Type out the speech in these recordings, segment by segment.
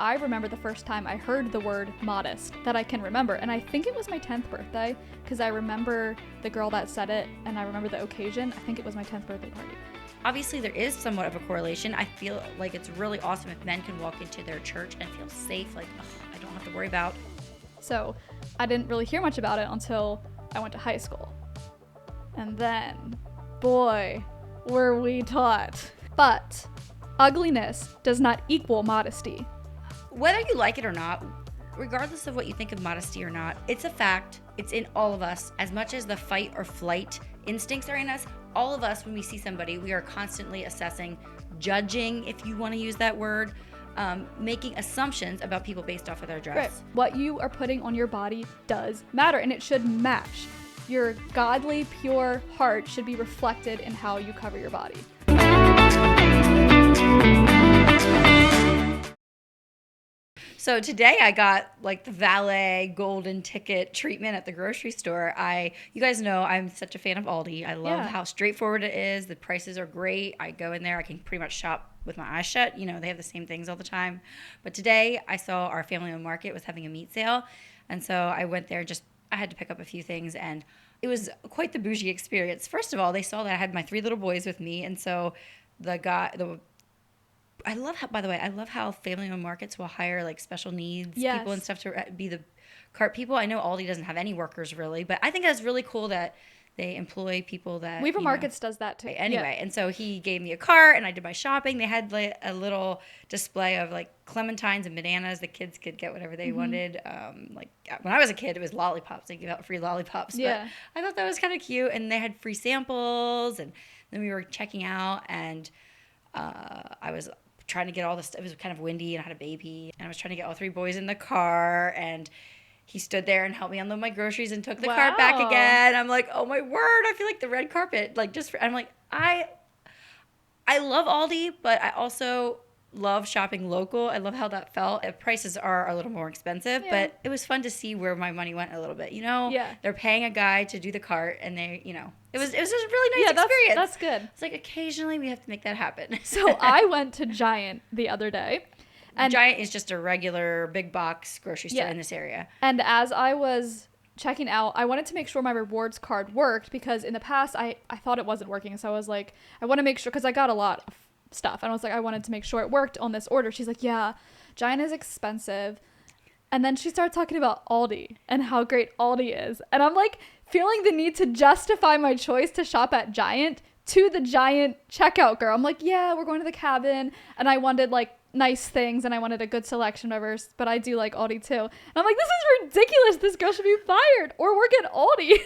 I remember the first time I heard the word modest that I can remember, and I think it was my 10th birthday, because I remember the girl that said it, and I remember the occasion. I think it was my 10th birthday party. Obviously, there is somewhat of a correlation. I feel like it's really awesome if men can walk into their church and feel safe, like, I don't have to worry about. So I didn't really hear much about it until I went to high school. And then, boy, were we taught. But ugliness does not equal modesty. Whether you like it or not, regardless of what you think of modesty or not, it's a fact. It's in all of us. As much as the fight or flight instincts are in us, all of us, when we see somebody, we are constantly assessing, judging, if you want to use that word, making assumptions about people based off of their dress. Right. What you are putting on your body does matter, and it should match. Your godly, pure heart should be reflected in how you cover your body. So today I got like the valet golden ticket treatment at the grocery store. You guys know I'm such a fan of Aldi. I love how straightforward it is. The prices are great. I go in there, I can pretty much shop with my eyes shut. You know, they have the same things all the time. But today I saw our family-owned market was having a meat sale. And so I went there, I had to pick up a few things, and it was quite the bougie experience. First of all, they saw that I had my 3 little boys with me. And so I love how family-owned markets will hire like special needs people and stuff to be the cart people. I know Aldi doesn't have any workers really, but I think that's really cool that they employ people that Weaver Markets does that too. Anyway, and so he gave me a cart and I did my shopping. They had like a little display of like clementines and bananas. The kids could get whatever they wanted. Like when I was a kid, it was lollipops. They give out free lollipops. Yeah. But I thought that was kind of cute, and they had free samples. And then we were checking out, and I was trying to get all this. It was kind of windy, and I had a baby, and I was trying to get all 3 boys in the car, and he stood there and helped me unload my groceries and took the cart back again. I'm like, oh my word, I feel like the red carpet. Like I'm like, I love Aldi, but I also love shopping local. I love how that felt. Prices are a little more expensive, but it was fun to see where my money went a little bit. You know, they're paying a guy to do the cart, and they, you know, it was just a really nice experience. That's good. It's like occasionally we have to make that happen. So I went to Giant the other day. And Giant is just a regular big box grocery store in this area. And as I was checking out, I wanted to make sure my rewards card worked, because in the past I thought it wasn't working. So I was like, I want to make sure, because I got a lot of stuff. And I was like, I wanted to make sure it worked on this order. She's like, yeah, Giant is expensive. And then she started talking about Aldi and how great Aldi is. And I'm like feeling the need to justify my choice to shop at Giant to the Giant checkout girl. I'm like, yeah, we're going to the cabin. And I wanted like nice things, and I wanted a good selection of hers, but I do like Aldi too. And I'm like, this is ridiculous. This girl should be fired or work at Aldi.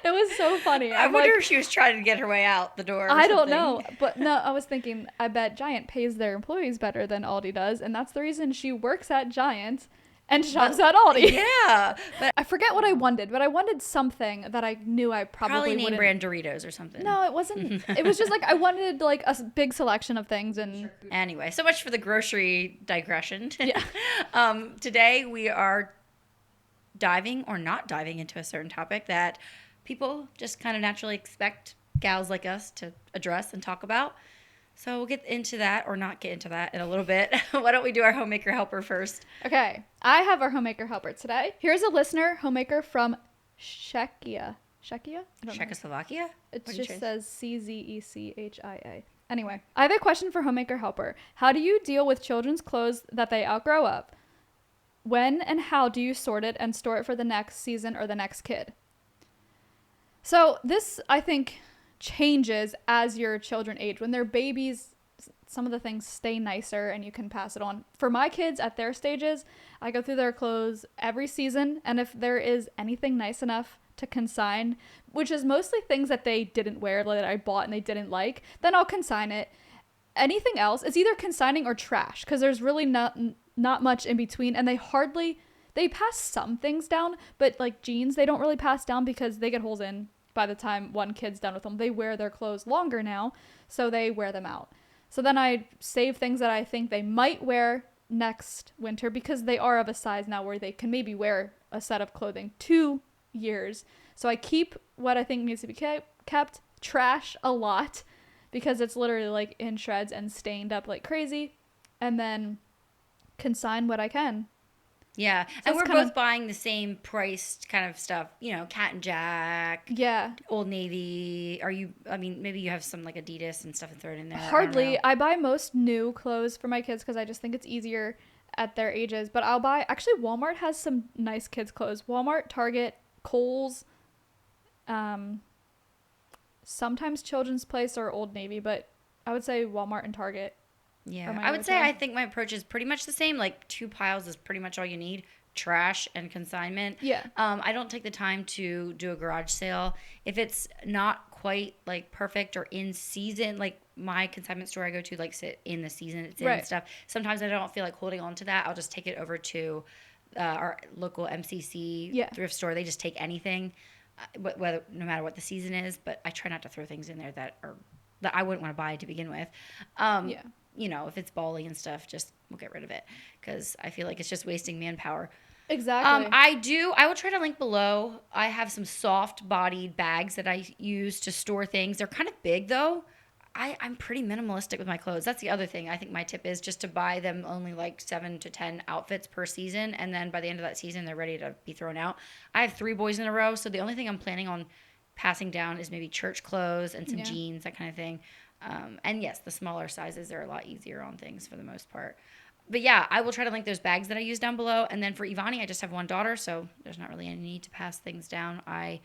It was so funny. I wonder if she was trying to get her way out the door. I don't know. But no, I was thinking, I bet Giant pays their employees better than Aldi does. And that's the reason she works at Giant and shops at Aldi. Yeah. But I forget what I wanted, but I wanted something that I knew I probably name brand Doritos or something. No, it wasn't. It was just like I wanted like a big selection of things. And anyway, so much for the grocery digression. Yeah. Today we are diving or not diving into a certain topic that people just kind of naturally expect gals like us to address and talk about. So we'll get into that, or not get into that, in a little bit. Why don't we do our homemaker helper first? Okay, I have our homemaker helper today. Here's a listener homemaker from Czechia. Czechoslovakia? It just says Czechia. Anyway, I have a question for homemaker helper. How do you deal with children's clothes that they outgrow up? When and how do you sort it and store it for the next season or the next kid? So this, I think, changes as your children age. When they're babies, some of the things stay nicer and you can pass it on. For my kids at their stages, I go through their clothes every season, and if there is anything nice enough to consign, which is mostly things that they didn't wear, that I bought and they didn't like, then I'll consign it. Anything else is either consigning or trash, because there's really not much in between, and they pass some things down, but like jeans, they don't really pass down because they get holes in by the time one kid's done with them. They wear their clothes longer now, so they wear them out. So then I save things that I think they might wear next winter, because they are of a size now where they can maybe wear a set of clothing 2 years. So I keep what I think needs to be kept, trash a lot, because it's literally like in shreds and stained up like crazy, and then consign what I can. Yeah. So and it's we're kinda- both buying the same priced kind of stuff, Cat and Jack, Yeah. Old Navy. Maybe you have some like Adidas and stuff and throw it in there. Hardly. I buy most new clothes for my kids because I just think it's easier at their ages. But I'll buy, actually, Walmart has some nice kids' clothes. Walmart, Target, Kohl's, sometimes Children's Place or Old Navy, but I would say Walmart and Target. Yeah, I would say I think my approach is pretty much the same. Like 2 piles is pretty much all you need. Trash and consignment. Yeah. I don't take the time to do a garage sale. If it's not quite like perfect or in season, like my consignment store I go to likes it in the season it's in and stuff. Sometimes I don't feel like holding on to that. I'll just take it over to our local MCC thrift store. They just take anything, whether no matter what the season is. But I try not to throw things in there that I wouldn't want to buy to begin with. If it's bally and stuff, we'll get rid of it because I feel like it's just wasting manpower. Exactly. I will try to link below. I have some soft bodied bags that I use to store things. They're kind of big though. I'm pretty minimalistic with my clothes. That's the other thing. I think my tip is just to buy them only like 7 to 10 outfits per season. And then by the end of that season, they're ready to be thrown out. I have 3 boys in a row. So the only thing I'm planning on passing down is maybe church clothes and some jeans, that kind of thing. And yes, the smaller sizes are a lot easier on things for the most part. But yeah, I will try to link those bags that I use down below. And then for Ivani, I just have one daughter, so there's not really any need to pass things down. I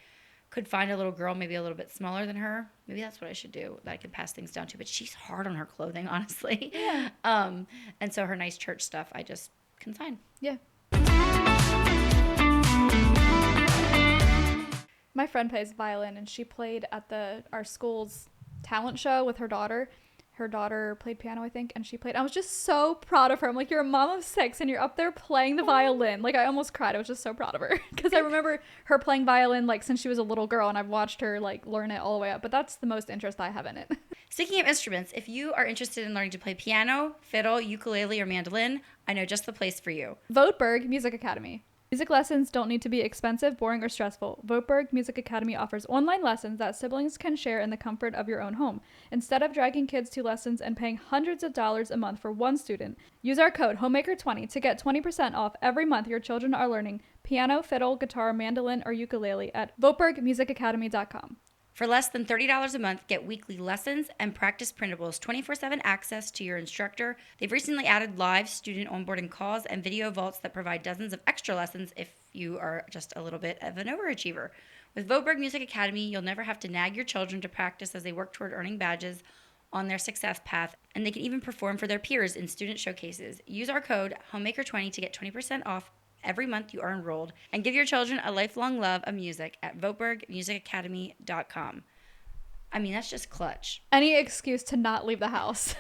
could find a little girl maybe a little bit smaller than her. Maybe that's what I should do, that I could pass things down to. But she's hard on her clothing, honestly. Yeah. And so her nice church stuff, I just consign. Yeah. My friend plays violin, and she played at our school's talent show with her daughter. Her daughter played piano, I think, and she played. I was just so proud of her. I'm like, you're a mom of 6, and you're up there playing the violin. Like, I almost cried. I was just so proud of her because I remember her playing violin like since she was a little girl, and I've watched her like learn it all the way up. But that's the most interest I have in it. Speaking of instruments, if you are interested in learning to play piano, fiddle, ukulele, or mandolin, I know just the place for you. VOETBERG Music Academy. Music lessons don't need to be expensive, boring, or stressful. VOETBERG Music Academy offers online lessons that siblings can share in the comfort of your own home. Instead of dragging kids to lessons and paying hundreds of dollars a month for one student, use our code HOMEMAKER20 to get 20% off every month your children are learning piano, fiddle, guitar, mandolin, or ukulele at VOETBERGmusicacademy.com. For less than $30 a month, get weekly lessons and practice printables, 24/7 access to your instructor. They've recently added live student onboarding calls and video vaults that provide dozens of extra lessons if you are just a little bit of an overachiever. With VOETBERG Music Academy, you'll never have to nag your children to practice as they work toward earning badges on their success path, and they can even perform for their peers in student showcases. Use our code HOMEMAKER20 to get 20% off every month you are enrolled, and give your children a lifelong love of music at VOETBERGmusicacademy.com. I mean, that's just clutch. Any excuse to not leave the house.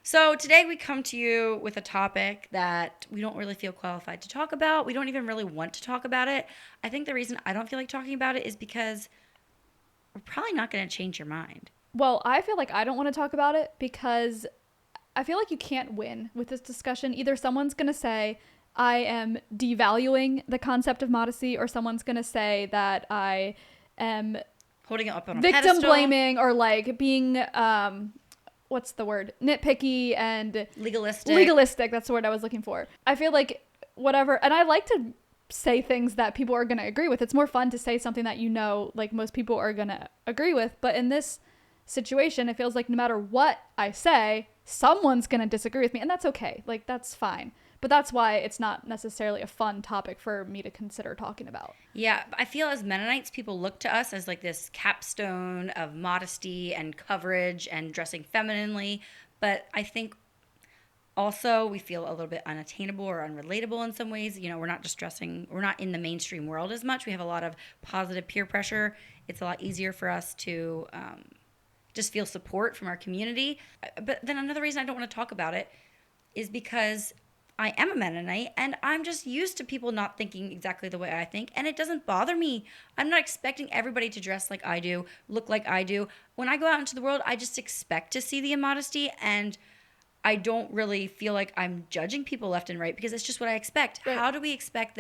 So today we come to you with a topic that we don't really feel qualified to talk about. We don't even really want to talk about it. I think the reason I don't feel like talking about it is because we're probably not going to change your mind. Well, I feel like I don't want to talk about it because I feel like you can't win with this discussion. Either someone's going to say I am devaluing the concept of modesty, or someone's going to say that I am holding it up on a victim pedestal, blaming, or like being what's the word? Nitpicky and legalistic. That's the word I was looking for. I feel like whatever, and I like to say things that people are going to agree with. It's more fun to say something that like most people are going to agree with. But in this situation, it feels like no matter what I say, someone's going to disagree with me, and that's okay. Like, that's fine. But that's why it's not necessarily a fun topic for me to consider talking about. Yeah, I feel as Mennonites, people look to us as like this capstone of modesty and coverage and dressing femininely. But I think also we feel a little bit unattainable or unrelatable in some ways. We're not we're not in the mainstream world as much. We have a lot of positive peer pressure. It's a lot easier for us to just feel support from our community. But then another reason I don't want to talk about it is because I am a Mennonite, and I'm just used to people not thinking exactly the way I think, and it doesn't bother me. I'm not expecting everybody to dress like I do, look like I do. When I go out into the world, I just expect to see the immodesty, and I don't really feel like I'm judging people left and right because it's just what I expect. Right. How do we expect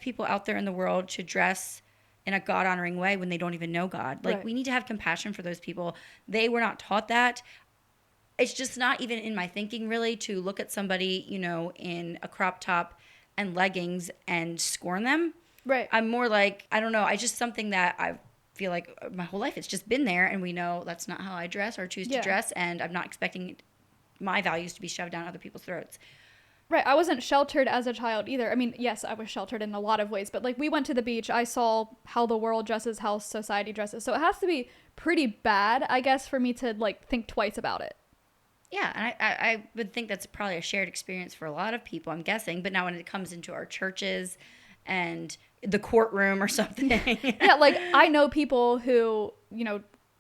people out there in the world to dress in a God-honoring way when they don't even know God. Like, Right. we need to have compassion for those people. They were not taught that. It's just not even in my thinking, really, to look at somebody, in a crop top and leggings and scorn them. Right. I'm more like, I don't know. I just something that I feel like my whole life it's just been there, and we know that's not how I dress or choose to dress, and I'm not expecting my values to be shoved down other people's throats. Right. I wasn't sheltered as a child either. I mean, yes, I was sheltered in a lot of ways, but like we went to the beach, I saw how the world dresses, how society dresses. So it has to be pretty bad, I guess, for me to like think twice about it. Yeah, and I would think that's probably a shared experience for a lot of people, I'm guessing. But now when it comes into our churches and the courtroom or something. Yeah, like I know people who,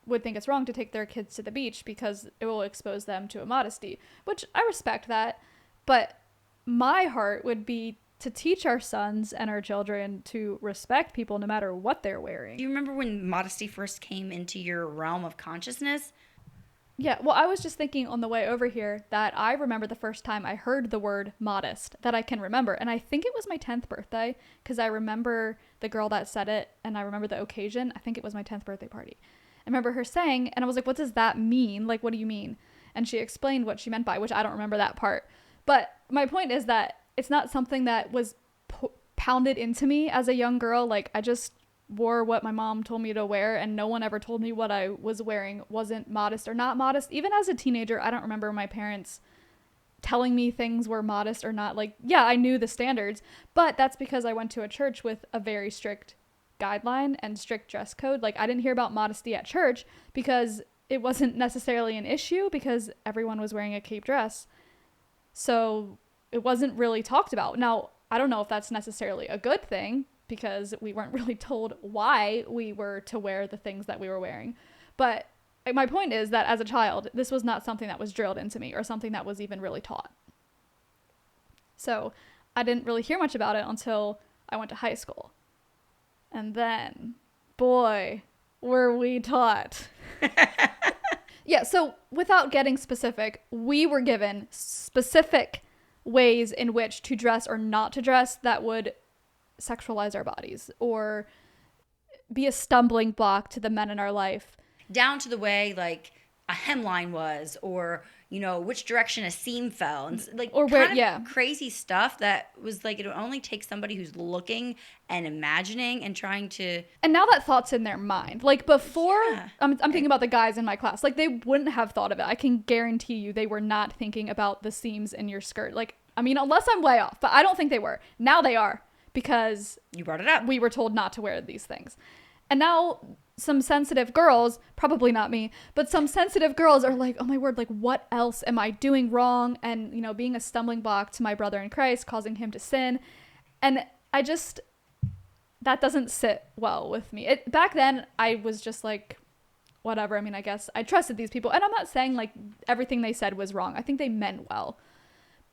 would think it's wrong to take their kids to the beach because it will expose them to immodesty, which I respect that. But my heart would be to teach our sons and our children to respect people no matter what they're wearing. Do you remember when modesty first came into your realm of consciousness? Yeah, well, I was just thinking on the way over here that I remember the first time I heard the word modest that I can remember. And I think it was my 10th birthday because I remember the girl that said it and I remember the occasion. I think it was my 10th birthday party. I remember her saying, and I was like, what does that mean? Like, what do you mean? And she explained what she meant by, which I don't remember that part. But my point is that it's not something that was pounded into me as a young girl. Like, I just wore what my mom told me to wear, and no one ever told me what I was wearing wasn't modest or not modest. Even as a teenager, I don't remember my parents telling me things were modest or not. Like, yeah, I knew the standards, but that's because I went to a church with a very strict guideline and strict dress code. Like, I didn't hear about modesty at church because it wasn't necessarily an issue because everyone was wearing a cape dress. So it wasn't really talked about. Now, I don't know if that's necessarily a good thing because we weren't really told why we were to wear the things that we were wearing. But my point is that as a child, this was not something that was drilled into me or something that was even really taught. So I didn't really hear much about it until I went to high school. And then, boy, were we taught. Yeah, so without getting specific, we were given specific ways in which to dress or not to dress that would sexualize our bodies or be a stumbling block to the men in our life. Down to the way, like, a hemline was, or, which direction a seam fell. And, like, or where, crazy stuff that was, like, it would only take somebody who's looking and imagining and trying to... And now that thought's in their mind. Like, before, I'm thinking about the guys in my class. Like, they wouldn't have thought of it. I can guarantee you they were not thinking about the seams in your skirt. Like, I mean, unless I'm way off, but I don't think they were. Now they are. Because you brought it up. We were told not to wear these things. And now some sensitive girls, probably not me, but some sensitive girls are like, oh my word, like what else am I doing wrong? And, being a stumbling block to my brother in Christ, causing him to sin. And that doesn't sit well with me. Back then I was just like, whatever. I mean, I guess I trusted these people. And I'm not saying like everything they said was wrong. I think they meant well.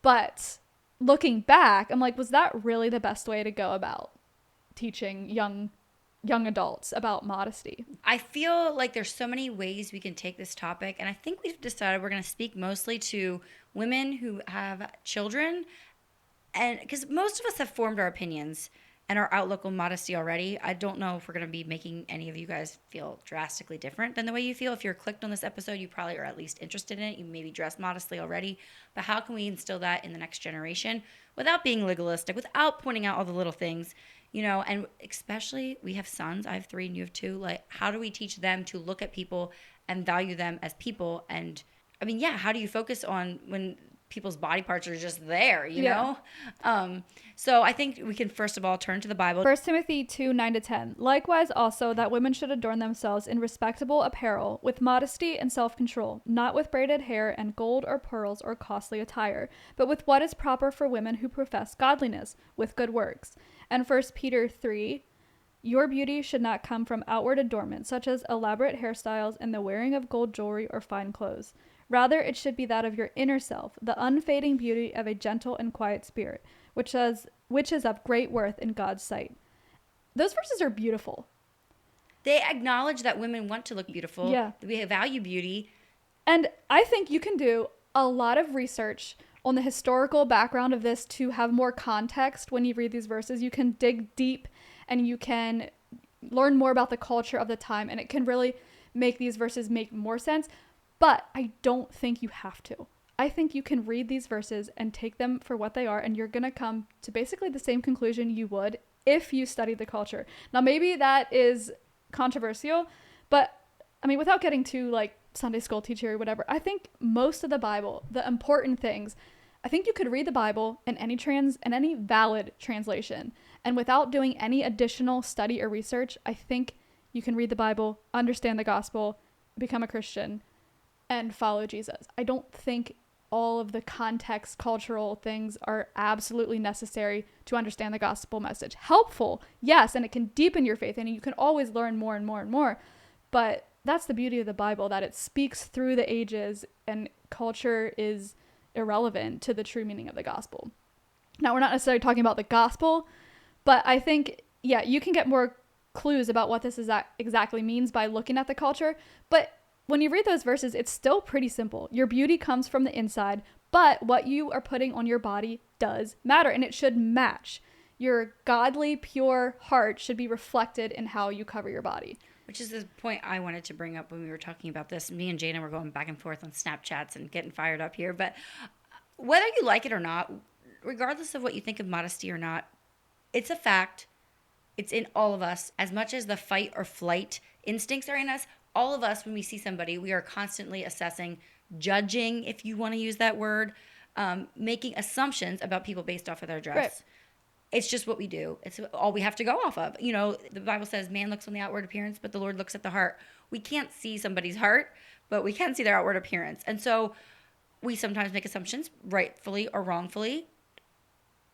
But looking back, I'm like, was that really the best way to go about teaching young adults about modesty? I feel like there's so many ways we can take this topic, and I think we've decided we're going to speak mostly to women who have children, and because most of us have formed our opinions and our outlook on modesty already. I don't know if we're going to be making any of you guys feel drastically different than the way you feel. If you're clicked on this episode, you probably are at least interested in it. You maybe dress modestly already. But how can we instill that in the next generation without being legalistic, without pointing out all the little things, and especially we have sons. I have 3 and you have 2. Like, how do we teach them to look at people and value them as people? And I mean, yeah, how do you focus on when people's body parts are just there, you know? So I think we can first of all turn to the Bible. 1 Timothy 2:9-10. Likewise also that women should adorn themselves in respectable apparel, with modesty and self-control, not with braided hair and gold or pearls or costly attire, but with what is proper for women who profess godliness, with good works. And 1 Peter 3, your beauty should not come from outward adornment, such as elaborate hairstyles and the wearing of gold jewelry or fine clothes. Rather, it should be that of your inner self, the unfading beauty of a gentle and quiet spirit, which is of great worth in God's sight. Those verses are beautiful. They acknowledge that women want to look beautiful. Yeah. We value beauty. And I think you can do a lot of research on the historical background of this to have more context when you read these verses. You can dig deep and you can learn more about the culture of the time, and it can really make these verses make more sense. But I don't think you have to. I think you can read these verses and take them for what they are, and you're going to come to basically the same conclusion you would if you studied the culture. Now, maybe that is controversial, but I mean, without getting too like Sunday school teacher or whatever, I think most of the Bible, the important things, I think you could read the Bible in any valid translation. And without doing any additional study or research, I think you can read the Bible, understand the gospel, become a Christian, and follow Jesus. I don't think all of the context, cultural things are absolutely necessary to understand the gospel message. Helpful, yes, and it can deepen your faith, and you can always learn more and more and more. But that's the beauty of the Bible, that it speaks through the ages, and culture is irrelevant to the true meaning of the gospel. Now, we're not necessarily talking about the gospel, but I think, yeah, you can get more clues about what this exactly means by looking at the culture. But when you read those verses, it's still pretty simple. Your beauty comes from the inside, but what you are putting on your body does matter, and it should match. Your godly, pure heart should be reflected in how you cover your body. Which is the point I wanted to bring up when we were talking about this. Me and Jana were going back and forth on Snapchats and getting fired up here. But whether you like it or not, regardless of what you think of modesty or not, it's a fact. It's in all of us. As much as the fight or flight instincts are in us, all of us, when we see somebody, we are constantly assessing, judging, if you want to use that word, making assumptions about people based off of their dress. Right. It's just what we do. It's all we have to go off of. You know, the Bible says man looks on the outward appearance, but the Lord looks at the heart. We can't see somebody's heart, but we can see their outward appearance. And so we sometimes make assumptions, rightfully or wrongfully.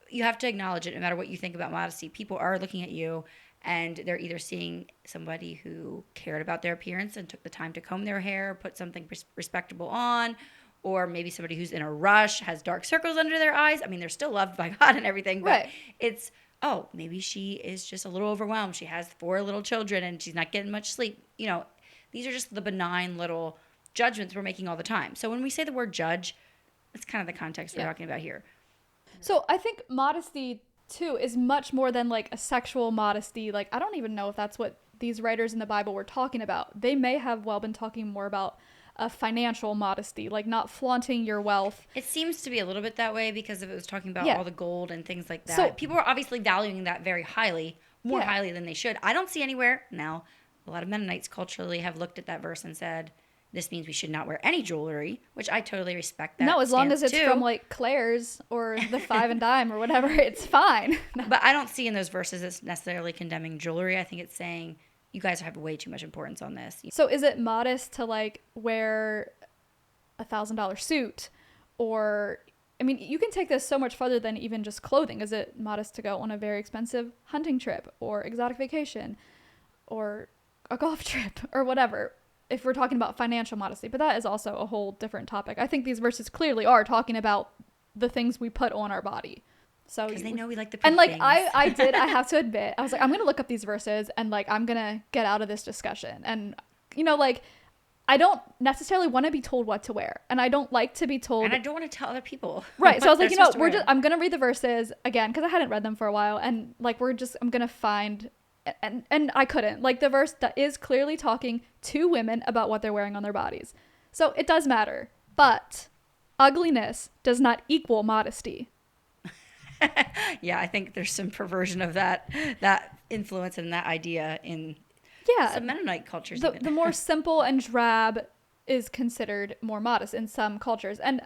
You have to acknowledge it no matter what you think about modesty. People are looking at you, and they're either seeing somebody who cared about their appearance and took the time to comb their hair, put something respectable on, or maybe somebody who's in a rush, has dark circles under their eyes. I mean, they're still loved by God and everything, but right. It's, oh, maybe she is just a little overwhelmed. She has 4 little children and she's not getting much sleep. You know, these are just the benign little judgments we're making all the time. So when we say the word judge, that's kind of the context we're talking about here. So I think modesty, too, is much more than like a sexual modesty. Like, I don't even know if that's what these writers in the Bible were talking about. They may have well been talking more about a financial modesty, like not flaunting your wealth. It seems to be a little bit that way because if it was talking about all the gold and things like that. So people are obviously valuing that very highly, more highly than they should. I don't see anywhere now. A lot of Mennonites culturally have looked at that verse and said, this means we should not wear any jewelry, which I totally respect that. No, as long as it's from like Claire's or the Five and Dime or whatever, it's fine. But I don't see in those verses it's necessarily condemning jewelry. I think it's saying you guys have way too much importance on this. So is it modest to like wear $1,000 suit? Or, I mean, you can take this so much further than even just clothing. Is it modest to go on a very expensive hunting trip or exotic vacation or a golf trip or whatever, if we're talking about financial modesty? But that is also a whole different topic. I think these verses clearly are talking about the things we put on our body. So because they know we like the and like things. I have to admit, I was like, I'm gonna look up these verses and like I'm gonna get out of this discussion. And you know, like I don't necessarily want to be told what to wear, and I don't like to be told, and I don't want to tell other people. Right. So I was like, you know, I'm gonna read the verses again because I hadn't read them for a while, and like I'm gonna find. And I couldn't. Like the verse that is clearly talking to women about what they're wearing on their bodies. So it does matter. But ugliness does not equal modesty. Yeah, I think there's some perversion of that influence and that idea in some Mennonite cultures. The more simple and drab is considered more modest in some cultures. And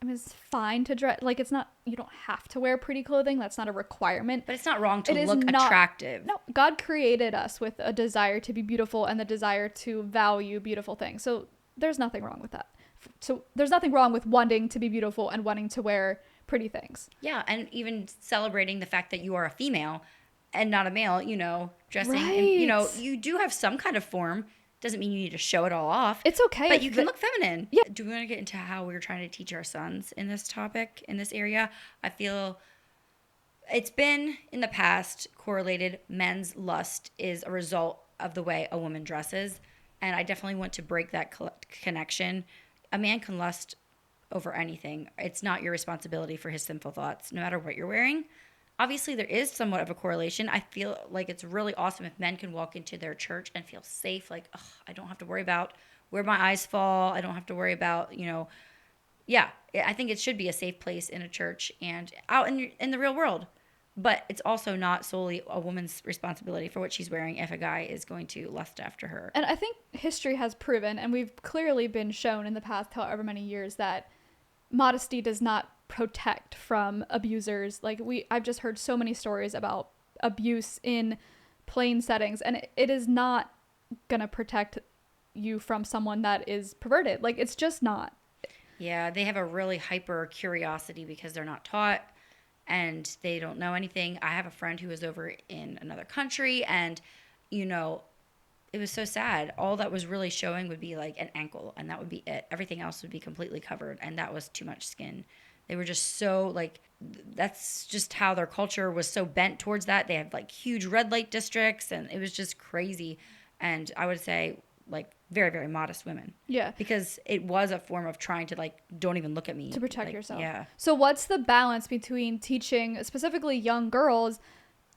I mean, it's fine to dress. Like, it's not, you don't have to wear pretty clothing. That's not a requirement. But it's not wrong to look attractive. No, God created us with a desire to be beautiful and the desire to value beautiful things. So there's nothing wrong with that. So there's nothing wrong with wanting to be beautiful and wanting to wear pretty things. Yeah, and even celebrating the fact that you are a female and not a male, you know, dressing. Right. And, you know, you do have some kind of form. Doesn't mean you need to show it all off. It's okay. But you can look feminine. Yeah. Do we want to get into how we're trying to teach our sons in this topic, in this area? I feel it's been, in the past, correlated. Men's lust is a result of the way a woman dresses. And I definitely want to break that connection. A man can lust over anything. It's not your responsibility for his sinful thoughts, no matter what you're wearing. obviously there is somewhat of a correlation. I feel like it's really awesome if men can walk into their church and feel safe. Like, oh, I don't have to worry about where my eyes fall. I don't have to worry about, yeah, I think it should be a safe place in a church and out in the real world. But it's also not solely a woman's responsibility for what she's wearing if a guy is going to lust after her. And I think history has proven, and we've clearly been shown in the past however many years, that modesty does not protect from abusers. Like I've just heard so many stories about abuse in plain settings, and it is not gonna protect you from someone that is perverted. Like, it's just not. Yeah, they have a really hyper curiosity because they're not taught and they don't know anything. I have a friend who was over in another country, and it was so sad. All that was really showing would be like an ankle, and that would be it. Everything else would be completely covered, and that was too much skin. They were just so like, that's just how their culture was so bent towards that. They had like huge red light districts, and it was just crazy. And I would say like very, very modest women. Yeah. Because it was a form of trying to like, don't even look at me. To protect like, yourself. Yeah. So what's the balance between teaching specifically young girls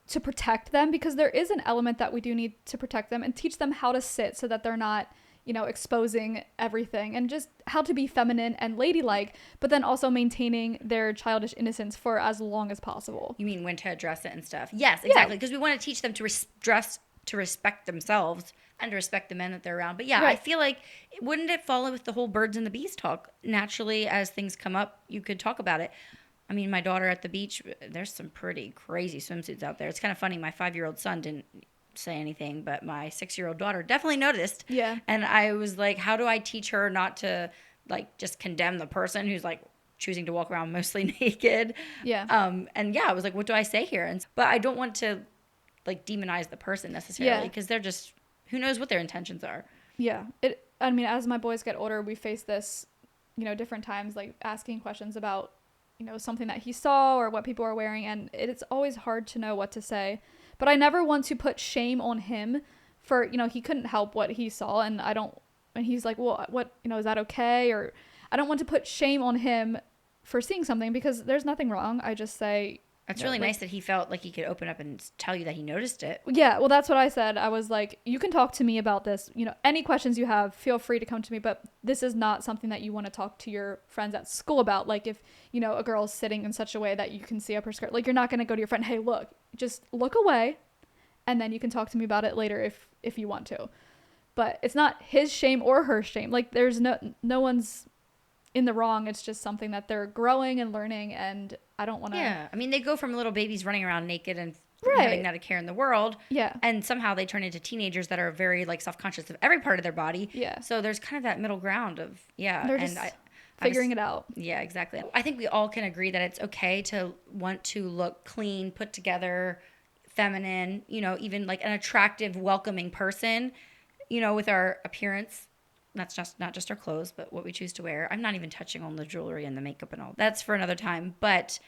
to protect them? Because there is an element that we do need to protect them and teach them how to sit so that they're not, exposing everything, and just how to be feminine and ladylike, but then also maintaining their childish innocence for as long as possible. You mean when to address it and stuff? Yes, exactly. Because we want to teach them to dress to respect themselves and to respect the men that they're around. But yeah, right. I feel like, wouldn't it follow with the whole birds and the bees talk? Naturally, as things come up, you could talk about it. I mean, my daughter at the beach, there's some pretty crazy swimsuits out there. It's kind of funny. My 5-year-old son didn't say anything, but my 6-year-old daughter definitely noticed. Yeah. And I was like, how do I teach her not to like just condemn the person who's like choosing to walk around mostly naked? Yeah. And yeah, I was like, what do I say here? But I don't want to like demonize the person necessarily, because they're just, who knows what their intentions are. Yeah. I mean, as my boys get older, we face this, different times, like asking questions about, something that he saw or what people are wearing. And it's always hard to know what to say. But I never want to put shame on him for, he couldn't help what he saw. And he's like, well, what, is that okay? Or I don't want to put shame on him for seeing something, because there's nothing wrong. I just say, it's really nice that he felt like he could open up and tell you that he noticed it. Yeah, well, that's what I said. I was like, you can talk to me about this. Any questions you have, feel free to come to me. But this is not something that you want to talk to your friends at school about. Like if, a girl's sitting in such a way that you can see up her skirt. Like, you're not going to go to your friend, hey, look, just look away. And then you can talk to me about it later if you want to. But it's not his shame or her shame. Like, there's no one's in the wrong. It's just something that they're growing and learning, and I don't want to. Yeah, I mean, they go from little babies running around naked and right. having not a care in the world. Yeah. And somehow they turn into teenagers that are very like self-conscious of every part of their body. Yeah. So there's kind of that middle ground of they're just figuring it out. Yeah, exactly. I think we all can agree that it's okay to want to look clean, put together, feminine, even like an attractive, welcoming person, with our appearance. That's just not just our clothes, but what we choose to wear. I'm not even touching on the jewelry and the makeup and all. That's for another time. But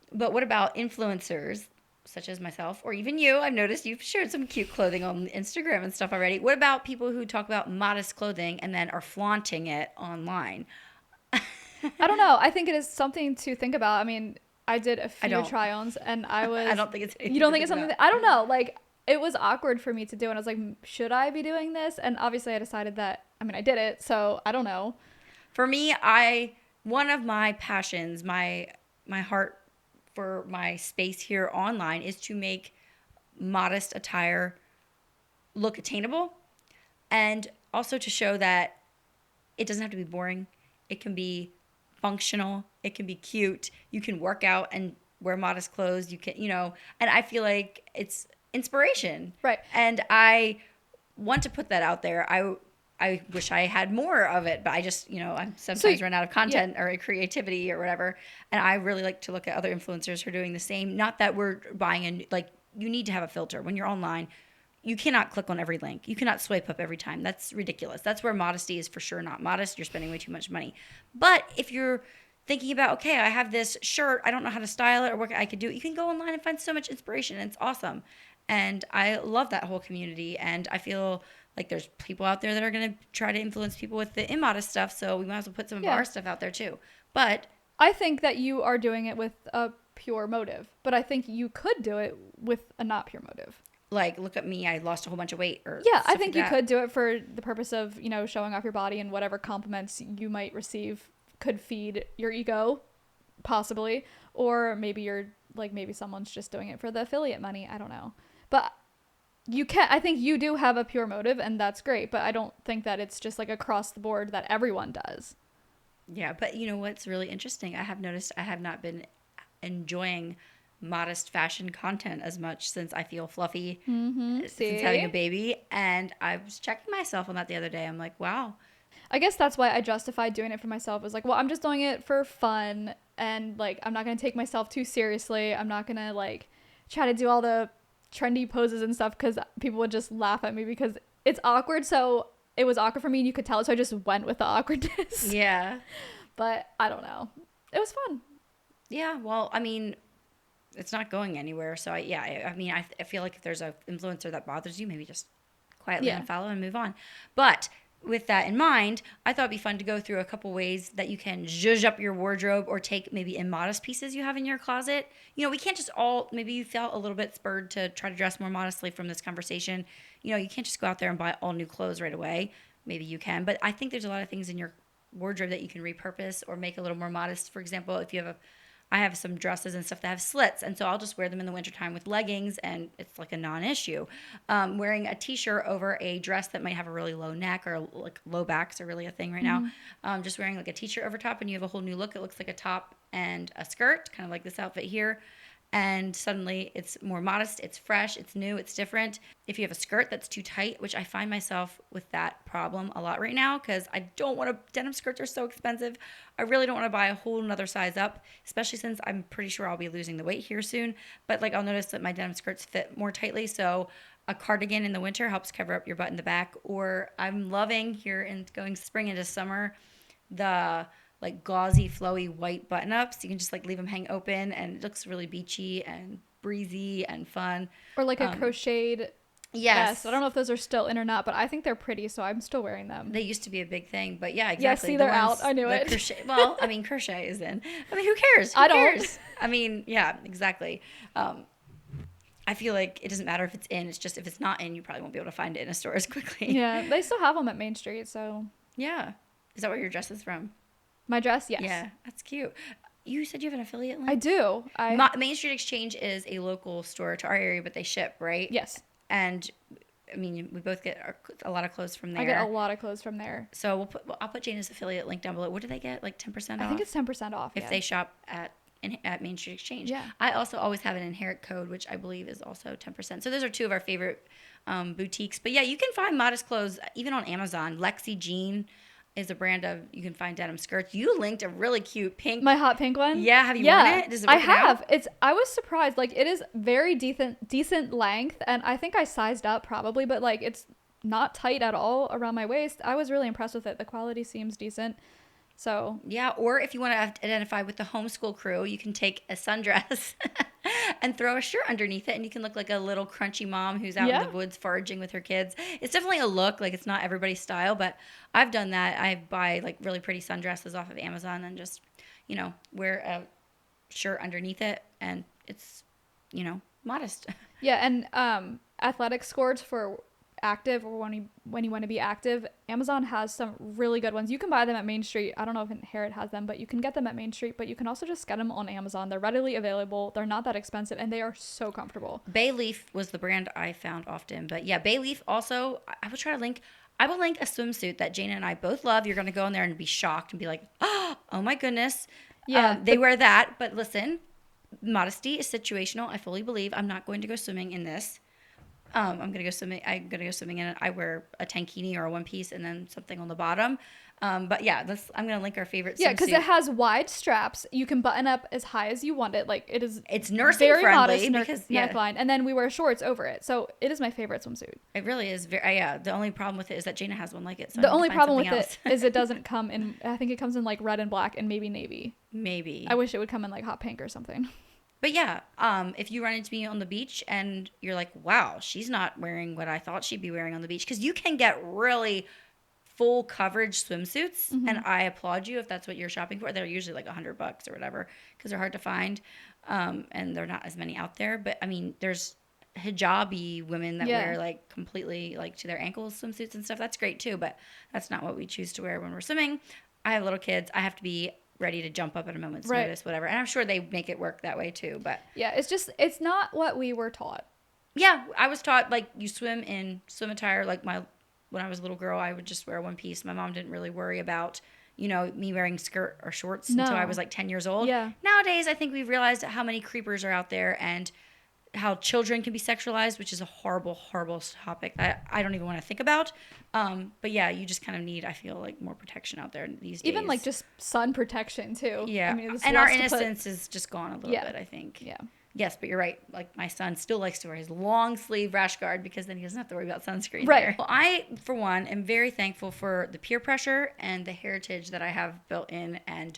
what about influencers such as myself or even you? I've noticed you've shared some cute clothing on Instagram and stuff already. What about people who talk about modest clothing and then are flaunting it online? I don't know. I think it is something to think about. I mean, I did a few try-ons and I was... I don't think it's... You don't think it's something that... I don't know. Like, it was awkward for me to do, and I was like, should I be doing this? And obviously I decided that, I did it, so I don't know. For me, one of my passions, my heart for my space here online is to make modest attire look attainable, and also to show that it doesn't have to be boring. It can be functional. It can be cute. You can work out and wear modest clothes. You can, and I feel like it's inspiration. Right. And I want to put that out there. I wish I had more of it, but I just, I sometimes run out of content or creativity or whatever. And I really like to look at other influencers who are doing the same. Not that we're buying you need to have a filter. When you're online, you cannot click on every link. You cannot swipe up every time. That's ridiculous. That's where modesty is for sure not modest. You're spending way too much money. But if you're thinking about, okay, I have this shirt, I don't know how to style it or what I could do, you can go online and find so much inspiration. And it's awesome. And I love that whole community. And I feel like there's people out there that are going to try to influence people with the immodest stuff. So we might as well put some of our stuff out there too. But I think that you are doing it with a pure motive. But I think you could do it with a not pure motive. Like, look at me, I lost a whole bunch of weight. Or yeah, I stuff think like you that. could do it for the purpose of, you know, showing off your body, and whatever compliments you might receive could feed your ego, possibly. Or maybe you're like, maybe someone's just doing it for the affiliate money. I don't know. But I think you do have a pure motive, and that's great. But I don't think that it's just like across the board that everyone does. Yeah, but you know what's really interesting? I have noticed I have not been enjoying modest fashion content as much since I feel fluffy, since having a baby. And I was checking myself on that the other day. I'm like, wow. I guess that's why I justified doing it for myself. It was like, well, I'm just doing it for fun, and like, I'm not going to take myself too seriously. I'm not going to like try to do all the trendy poses and stuff, because people would just laugh at me because it's awkward. So it was awkward for me, and you could tell it. So I just went with the awkwardness. Yeah. But I don't know. It was fun. Yeah. Well, I mean, it's not going anywhere. So I feel like if there's a influencer that bothers you, maybe just quietly unfollow and move on. But with that in mind, I thought it'd be fun to go through a couple ways that you can zhuzh up your wardrobe, or take maybe immodest pieces you have in your closet. You know, we can't just maybe you felt a little bit spurred to try to dress more modestly from this conversation. You know, you can't just go out there and buy all new clothes right away. Maybe you can, but I think there's a lot of things in your wardrobe that you can repurpose or make a little more modest. For example, if you have I have some dresses and stuff that have slits, and so I'll just wear them in the wintertime with leggings, and it's like a non-issue. Wearing a t-shirt over a dress that might have a really low neck, or like low backs are really a thing right now. Just wearing like a t-shirt over top, and you have a whole new look. It looks like a top and a skirt, kind of like this outfit here. And suddenly it's more modest, it's fresh, it's new, it's different. If you have a skirt that's too tight, which I find myself with that problem a lot right now, because I don't want to, denim skirts are so expensive. I really don't want to buy a whole nother size up, especially since I'm pretty sure I'll be losing the weight here soon. But like, I'll notice that my denim skirts fit more tightly. So a cardigan in the winter helps cover up your butt in the back. Or I'm loving here and going spring into summer, the like gauzy, flowy white button-ups. You can just like leave them hang open, and it looks really beachy and breezy and fun. Or like a crocheted vest. I don't know if those are still in or not, but I think they're pretty, so I'm still wearing them. They used to be a big thing, but yeah, exactly. Yeah, see, they're out. I knew it. Crochet, well, I mean, crochet is in. I mean, who cares? Who I cares? don't. I mean, yeah, exactly. I feel like it doesn't matter if it's in. It's just if it's not in, you probably won't be able to find it in a store as quickly. Yeah, they still have them at Main Street, so. Yeah. Is that where your dress is from? My dress, yes. Yeah, that's cute. You said you have an affiliate link? I do. Main Street Exchange is a local store to our area, but they ship, right? Yes. And I mean, we both get a lot of clothes from there. I get a lot of clothes from there. So I'll put Jana's affiliate link down below. What do they get? Like 10% off? I think it's 10% off. If they shop at Main Street Exchange. Yeah. I also always have an Inherit code, which I believe is also 10%. So those are two of our favorite boutiques. But yeah, you can find modest clothes even on Amazon. Lexi Jean is a brand of, you can find denim skirts. You linked a really cute pink. My hot pink one? Yeah, have you worn it? Does it work I have. out? I was surprised. Like, it is very decent length, and I think I sized up probably, but like, it's not tight at all around my waist. I was really impressed with it. The quality seems decent. So yeah, or if you want to identify with the homeschool crew, you can take a sundress and throw a shirt underneath it, and you can look like a little crunchy mom who's out in the woods foraging with her kids. It's definitely a look. Like, it's not everybody's style, but I've done that. I buy like really pretty sundresses off of Amazon and just, you know, wear a shirt underneath it, and it's, you know, modest. Yeah, and athletic skirts for active, or when you want to be active, Amazon has some really good ones. You can buy them at Main Street. I don't know if Inherit has them, but you can get them at Main Street, but you can also just get them on Amazon. They're readily available. They're not that expensive, and they are so comfortable. Bay Leaf was the brand I found often, but yeah, Bay Leaf also, I will try to link. I will link a swimsuit that Jana and I both love. You're going to go in there and be shocked and be like, oh my goodness. Yeah. They wear that, but listen, modesty is situational. I fully believe I'm not going to go swimming in this. I'm gonna go swimming. I'm gonna go swimming in it. I wear a tankini or a one piece and then something on the bottom. But yeah, I'm gonna link our favorite. Yeah, because it has wide straps. You can button up as high as you want it. Like, it's nursing very friendly modest neckline, and then we wear shorts over it. So it is my favorite swimsuit. It really is very. Yeah. The only problem with it is that Jana has one like it. So the only problem with it is it doesn't come in. I think it comes in like red and black and maybe navy. Maybe. I wish it would come in like hot pink or something. But yeah, if you run into me on the beach and you're like, wow, she's not wearing what I thought she'd be wearing on the beach, because you can get really full coverage swimsuits, and I applaud you if that's what you're shopping for. They're usually like $100 or whatever because they're hard to find, and they're not as many out there. But I mean, there's hijabi women that wear like completely like to their ankles swimsuits and stuff. That's great too, but that's not what we choose to wear when we're swimming. I have little kids. I have to be ready to jump up at a moment's notice, whatever. And I'm sure they make it work that way too. But yeah, it's not what we were taught. Yeah, I was taught like you swim in swim attire. Like when I was a little girl, I would just wear one piece. My mom didn't really worry about, me wearing skirt or shorts until I was like 10 years old. Yeah. Nowadays, I think we've realized how many creepers are out there and how children can be sexualized, which is a horrible, horrible topic that I don't even want to think about. But yeah, you just kind of need, I feel like, more protection out there these days. Even like just sun protection too. Yeah. I mean, and our innocence is just gone a little bit, I think. Yeah. Yes, but you're right. Like my son still likes to wear his long sleeve rash guard because then he doesn't have to worry about sunscreen. Right. There. Well, I, for one, am very thankful for the peer pressure and the heritage that I have built in, and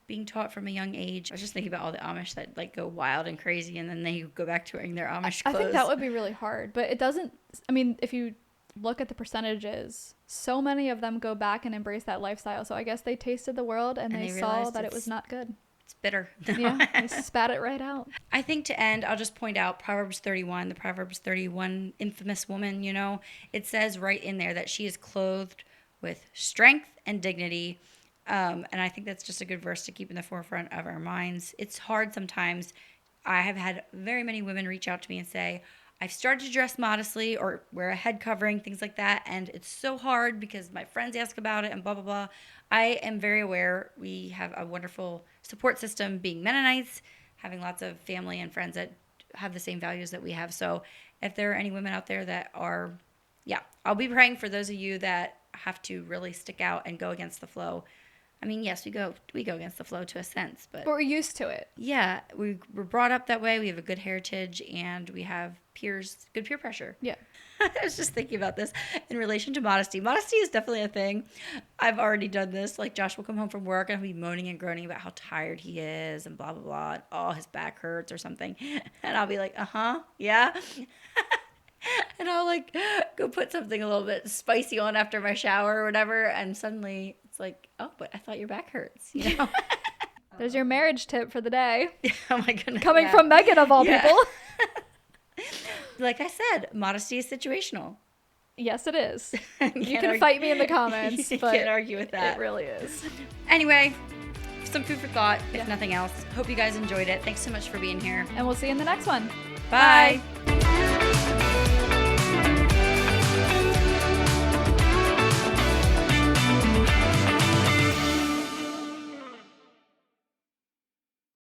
being taught from a young age. I was just thinking about all the Amish that like go wild and crazy, and then they go back to wearing their Amish clothes. I think that would be really hard, but it doesn't. I mean, if you look at the percentages, so many of them go back and embrace that lifestyle. So I guess they tasted the world and they saw that it was not good. It's bitter. Yeah, they spat it right out. I think to end, I'll just point out Proverbs 31, the Proverbs 31 infamous woman, it says right in there that she is clothed with strength and dignity. And I think that's just a good verse to keep in the forefront of our minds. It's hard sometimes. I have had very many women reach out to me and say, I've started to dress modestly or wear a head covering, things like that. And it's so hard because my friends ask about it and blah, blah, blah. I am very aware we have a wonderful support system being Mennonites, having lots of family and friends that have the same values that we have. So if there are any women out there that are, I'll be praying for those of you that have to really stick out and go against the flow. I mean, yes, we go against the flow to a sense, but we're used to it. Yeah, we were brought up that way. We have a good heritage, and we have good peer pressure. Yeah. I was just thinking about this in relation to modesty. Modesty is definitely a thing. I've already done this. Like Josh will come home from work and he'll be moaning and groaning about how tired he is and blah, blah, blah. And, oh, his back hurts or something. And I'll be like, yeah. And I'll like go put something a little bit spicy on after my shower or whatever. And suddenly it's like, oh, but I thought your back hurts, There's your marriage tip for the day. Oh my goodness. Coming from Megan of all people. Like I said, modesty is situational. Yes, it is. You can fight me in the comments. You but can't argue with that. It really is. Anyway, some food for thought, if nothing else. Hope you guys enjoyed it. Thanks so much for being here. And we'll see you in the next one. Bye. Bye.